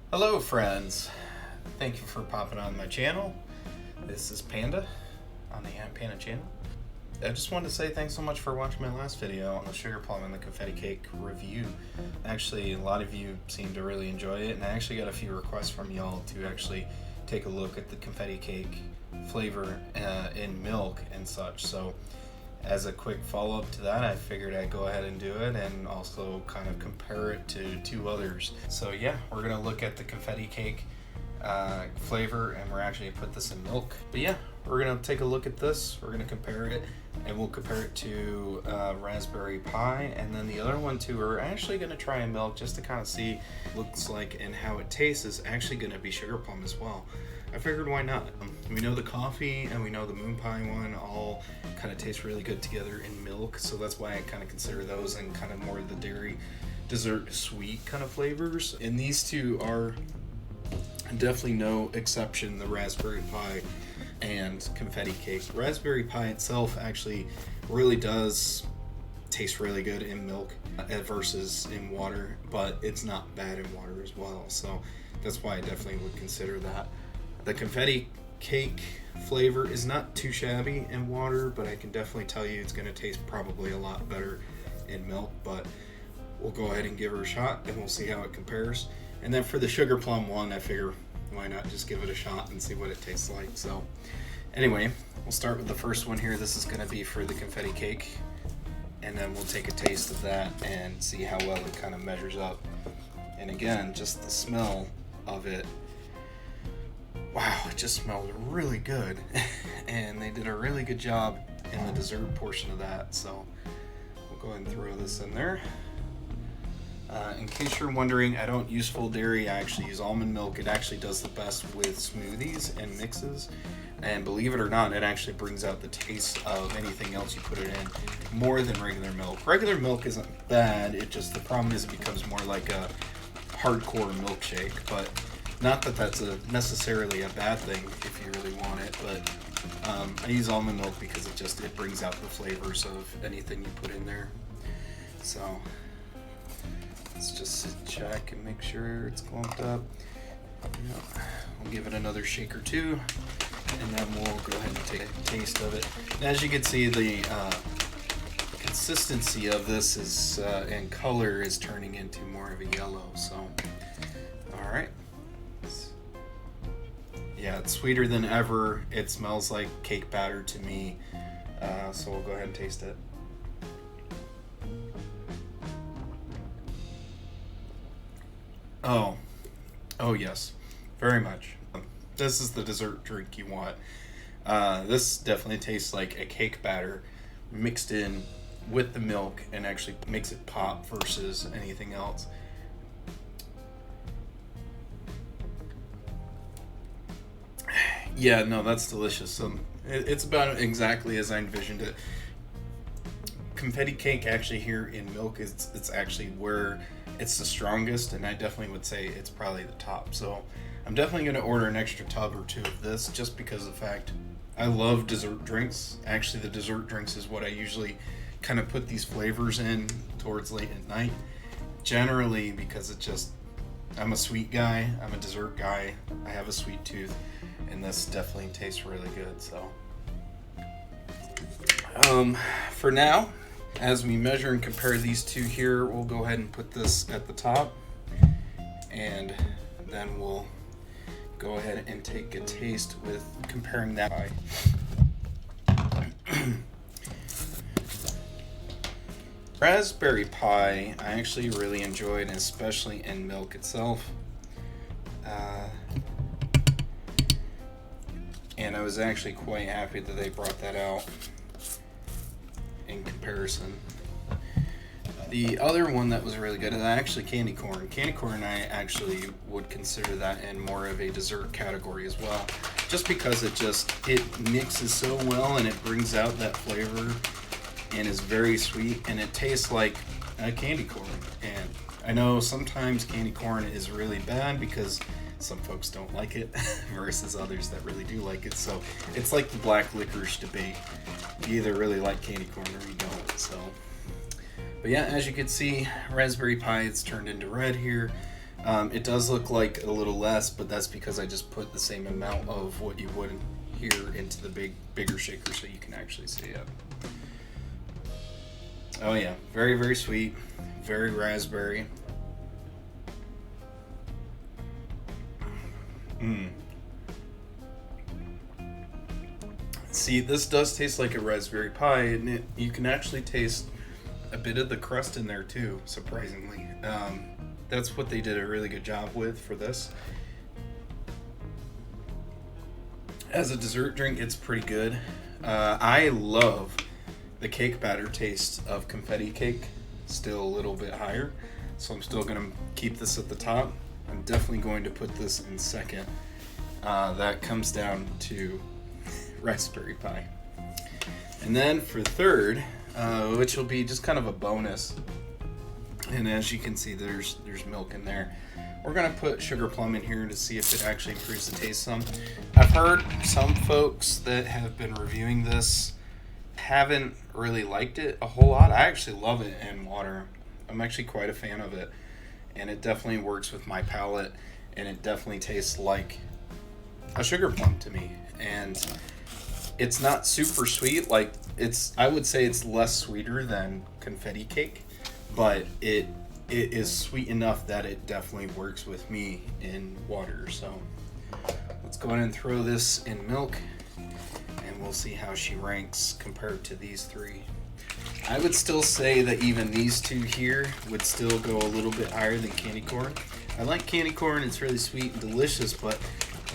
Hello friends, thank you for popping on my channel. This is Panda on the Panda channel. I just wanted to say thanks so much for watching my last video on the sugar plum and the confetti cake review. Actually, a lot of you seem to really enjoy it, and I actually got a few requests from y'all to actually take a look at the confetti cake flavor in milk and such. So as a quick follow-up to that, I figured I'd go ahead and do it and also kind of compare it to two others. So yeah, we're gonna look at the confetti cake flavor, and we're actually gonna put this in milk. But yeah, we're gonna take a look at this, we're gonna compare it, and we'll compare it to raspberry pie, and then the other one too, we're actually gonna try in milk just to kind of see what it looks like and how it tastes is actually gonna be sugar plum as well. I figured why not? We know the coffee and we know the moon pie one all kind of taste really good together in milk, so that's why I kind of consider those and kind of more of the dairy dessert sweet kind of flavors. And these two are definitely no exception, the raspberry pie and confetti cake. Raspberry pie itself actually really does taste really good in milk versus in water, but it's not bad in water as well, so that's why I definitely would consider that. The confetti cake flavor is not too shabby in water, but I can definitely tell you it's going to taste probably a lot better in milk, but we'll go ahead and give her a shot and we'll see how it compares. And then for the sugar plum one, I figure why not just give it a shot and see what it tastes like. So anyway, we'll start with the first one here. This is going to be for the confetti cake, and then we'll take a taste of that and see how well it kind of measures up. And again, just the smell of it, wow, it just smells really good. And they did a really good job in the dessert portion of that, so we'll go ahead and throw this in there. In case you're wondering, I don't use full dairy, I actually use almond milk. It actually does the best with smoothies and mixes, and believe it or not, it actually brings out the taste of anything else you put it in more than regular milk. Regular milk isn't bad, it just, the problem is it becomes more like a hardcore milkshake, but not that that's necessarily a bad thing if you really want it, but I use almond milk because it brings out the flavors of anything you put in there. So let's just check and make sure it's clumped up. Yeah. We'll give it another shake or two, and then we'll go ahead and take a taste of it. And as you can see, the consistency of this is and color is turning into more of a yellow. So all right. Yeah, it's sweeter than ever. It smells like cake batter to me. So we'll go ahead and taste it. Oh yes, very much. This is the dessert drink you want. This definitely tastes like a cake batter mixed in with the milk and actually makes it pop versus anything else. Yeah, no, that's delicious. It's about exactly as I envisioned it. Confetti cake actually here in milk it's actually where it's the strongest, and I definitely would say it's probably the top. So I'm definitely going to order an extra tub or two of this just because of the fact I love dessert drinks. Actually, the dessert drinks is what I usually kind of put these flavors in towards late at night. Generally because I'm a sweet guy, I'm a dessert guy, I have a sweet tooth, and this definitely tastes really good. So for now, as we measure and compare these two here, we'll go ahead and put this at the top, and then we'll go ahead and take a taste with comparing that pie. Raspberry pie I actually really enjoyed, especially in milk itself. And I was actually quite happy that they brought that out in comparison. The other one that was really good is actually candy corn. Candy corn, I actually would consider that in more of a dessert category as well, just because it mixes so well and it brings out that flavor and is very sweet, and it tastes like a candy corn. And I know sometimes candy corn is really bad because some folks don't like it versus others that really do like it. So it's like the black licorice debate. You either really like candy corn or you don't. So, but yeah, as you can see, raspberry pie, it's turned into red here. It does look like a little less, but that's because I just put the same amount of what you would here into the bigger shaker so you can actually see it. Oh yeah, very, very sweet, very raspberry. See, this does taste like a raspberry pie, and you can actually taste a bit of the crust in there too, surprisingly. That's what they did a really good job with for this. As a dessert drink, it's pretty good. I love the cake batter taste of Confetti Cake, still a little bit higher, so I'm still going to keep this at the top. I'm definitely going to put this in second. That comes down to raspberry pie. And then for third, which will be just kind of a bonus, and as you can see, there's milk in there. We're gonna put sugar plum in here to see if it actually improves the taste some. I've heard some folks that have been reviewing this haven't really liked it a whole lot. I actually love it in water. I'm actually quite a fan of it, and it definitely works with my palate, and it definitely tastes like a sugar plum to me. And it's not super sweet. Like, I would say it's less sweeter than Confetti Cake, but it is sweet enough that it definitely works with me in water. So let's go ahead and throw this in milk, and we'll see how she ranks compared to these three. I would still say that even these two here would still go a little bit higher than candy corn. I like candy corn, it's really sweet and delicious, but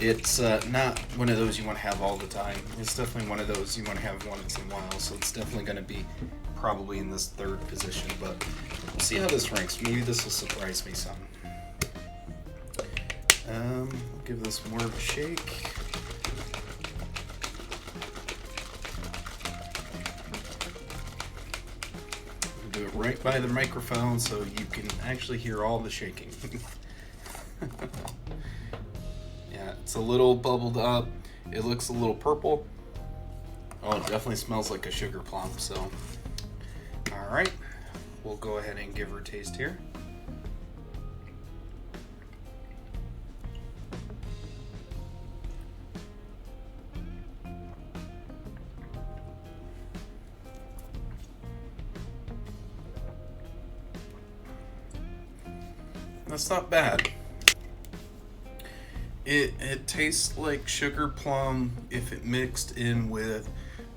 it's not one of those you want to have all the time. It's definitely one of those you want to have once in a while, so it's definitely going to be probably in this third position, but we'll see how this ranks. Maybe this will surprise me some. We'll give this more of a shake. Do it right by the microphone so you can actually hear all the shaking. Yeah, it's a little bubbled up. It looks a little purple. Oh, it definitely smells like a sugar plum, so. All right, we'll go ahead and give her a taste here. That's not bad. It tastes like sugar plum if it mixed in with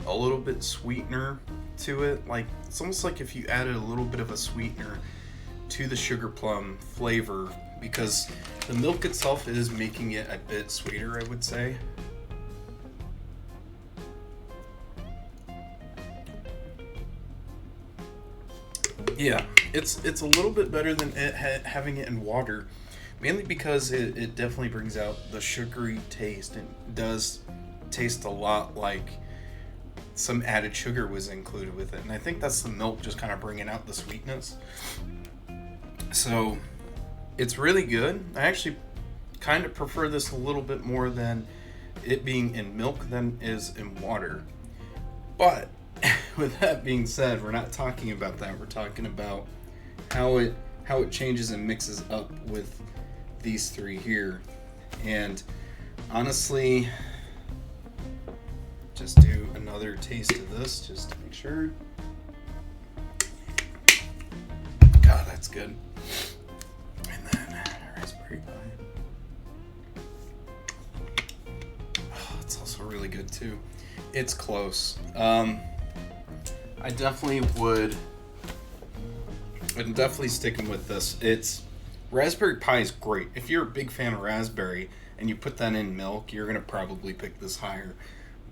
a little bit sweetener to it. Like, it's almost like if you added a little bit of a sweetener to the sugar plum flavor, because the milk itself is making it a bit sweeter, I would say. Yeah, it's a little bit better than having it in water, mainly because it definitely brings out the sugary taste. It does taste a lot like some added sugar was included with it, and I think that's the milk just kind of bringing out the sweetness. So it's really good. I actually kind of prefer this a little bit more than it being in milk than is in water. But with that being said, we're not talking about that. We're talking about how it changes and mixes up with these three here. And honestly, just do another taste of this just to make sure. God, that's good. And then raspberry pie. Oh, it's also really good too. It's close. I definitely would. I'm definitely sticking with this. It's raspberry pie is great. If you're a big fan of raspberry and you put that in milk, you're gonna probably pick this higher.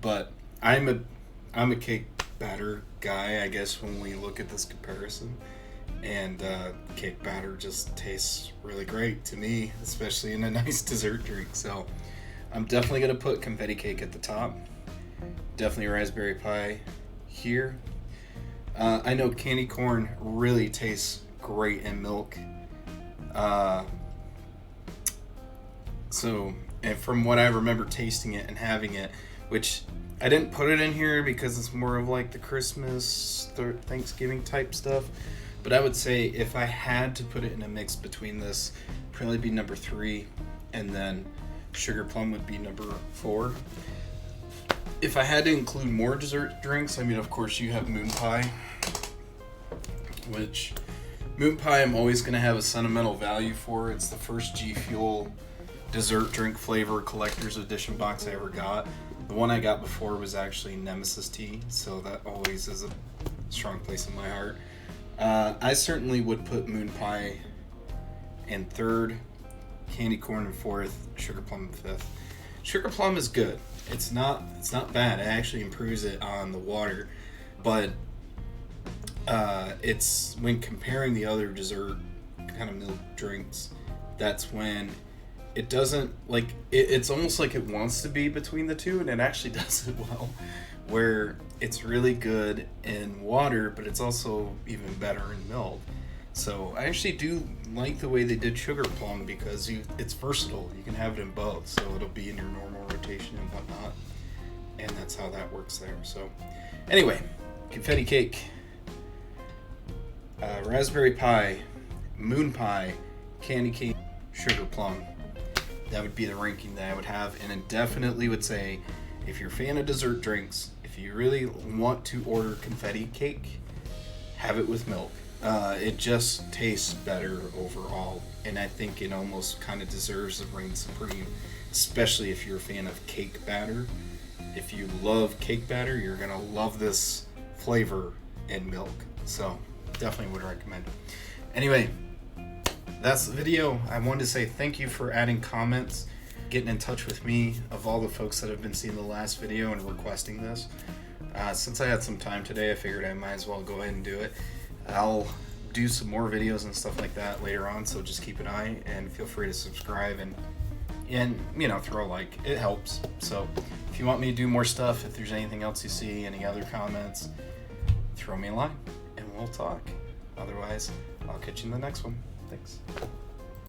But I'm a cake batter guy, I guess, when we look at this comparison. And cake batter just tastes really great to me, especially in a nice dessert drink. So I'm definitely gonna put confetti cake at the top. Definitely raspberry pie here. I know candy corn really tastes great in milk. And from what I remember tasting it and having it, which I didn't put it in here because it's more of like the Christmas, Thanksgiving type stuff. But I would say if I had to put it in a mix between this, probably be number 3, and then Sugar Plum would be number 4. If I had to include more dessert drinks, I mean, of course, you have Moon Pie, which Moon Pie I'm always going to have a sentimental value for. It's the first Gfuel dessert drink flavor collector's edition box I ever got. The one I got before was actually Nemesis Tea, so that always is a strong place in my heart. I certainly would put Moon Pie in 3rd, Candy Corn in 4th, Sugar Plum in 5th. Sugar Plum is good. It's not bad. It actually improves it on the water, but it's when comparing the other dessert kind of milk drinks, that's when it doesn't, like, it's almost like it wants to be between the two, and it actually does it well, where it's really good in water, but it's also even better in milk. So I actually do like the way they did Sugar Plum, because it's versatile. You can have it in both, so it'll be in your normal rotation and whatnot, and that's how that works there. So anyway, Confetti Cake, Raspberry Pie, Moon Pie, Candy Cane, Sugar Plum. That would be the ranking that I would have, and it definitely would say, if you're a fan of dessert drinks, if you really want to order Confetti Cake, have it with milk. It just tastes better overall, and I think it almost kind of deserves the reign supreme, especially if you're a fan of cake batter. If you love cake batter, you're gonna love this flavor in milk, so definitely would recommend it. Anyway, that's the video. I wanted to say thank you for adding comments, getting in touch with me, of all the folks that have been seeing the last video and requesting this. Since I had some time today, I figured I might as well go ahead and do it. I'll do some more videos and stuff like that later on, so just keep an eye and feel free to subscribe and you know, throw a like. It helps. So if you want me to do more stuff, if there's anything else you see, any other comments, throw me a line and we'll talk. Otherwise, I'll catch you in the next one. Thanks.